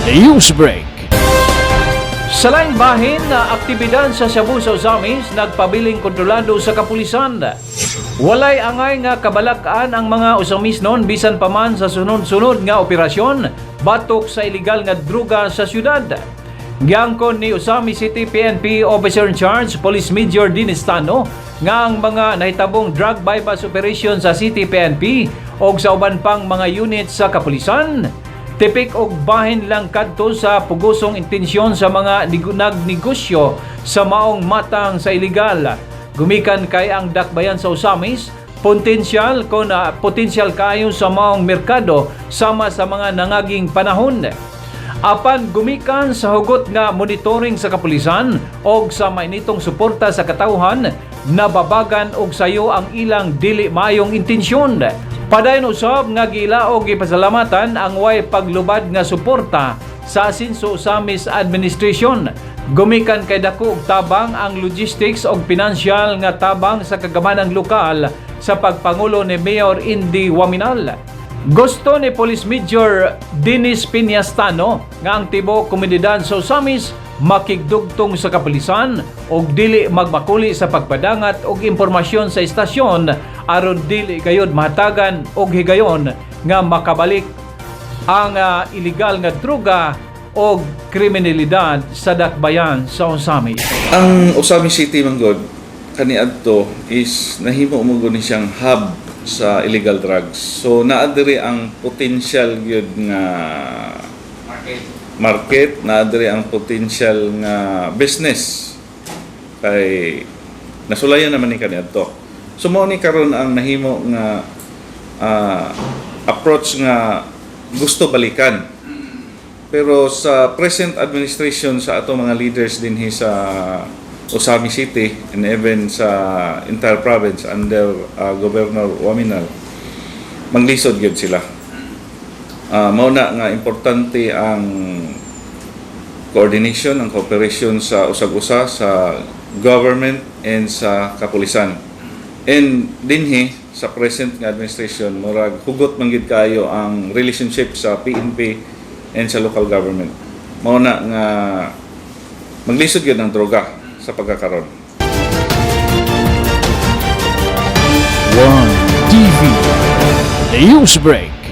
Newsbreak. Sa laing bahin na aktibidad sa Cebu sa Ozamis, nagpabiling kontrolado sa kapulisan. Walay angay nga kabalakan ang mga Ozamis noon bisan pa man sa sunod-sunod nga operasyon batok sa iligal nga druga sa syudad. Giangkon ni Ozamis City PNP Officer in Charge Police Major Dinistano nga ang mga nahitabong drug bypass operation sa City PNP o sa uban pang mga unit sa kapulisan tipik og bahin lang kadto sa pugosong intensyon sa mga nagnegosyo sa maong matang sa iligal. Gumikan kay ang dakbayan sa Ozamis, potensyal kayo sa maong merkado sama sa mga nangaging panahon. Apan gumikan sa hugot nga monitoring sa kapulisan o sa mainitong suporta sa katawhan, nababagan og sayo ang ilang dili maayong intensyon. Padayon usab nga gilaog gipasalamatan ang way paglubad nga suporta sa Asinso Ozamis Administration. Gumikan kay dako og tabang ang logistics og pinansyal nga tabang sa kagamanang lokal sa pagpangulo ni Mayor Indy Waminal. Gusto ni Police Major Dennis Piñastano nga ang tibuok komunidad sa Ozamis makigdugtong sa kapulisan og dili magmakuli sa pagpadangat og impormasyon sa istasyon aron dili gayud mahatagan og higayon nga makabalik ang illegal nga droga o kriminalidad sa dakbayan sa Ozamis. Ang Ozamis City manggod kaniadto is nahimo mo ni siyang hub sa illegal drugs. So naadiri ang potential gyud nga market, naadiri ang potential nga business kay nasulayan naman ni kaniadto. So mao ni karon ang nahimo nga approach nga gusto balikan. Pero sa present administration sa ato mga leaders din sa Ozamis City and even sa entire province under Governor Waminal, manglisod gyud sila. Mao na nga importante ang coordination, ang cooperation sa usag-usa sa government and sa kapulisan. And dinhi sa present nga administration, murag hugot man gyud kayo ang relationship sa PNP and sa local government. Mao na nga maglisod gyud ang droga sa pagkakaroon. One TV Newsbreak.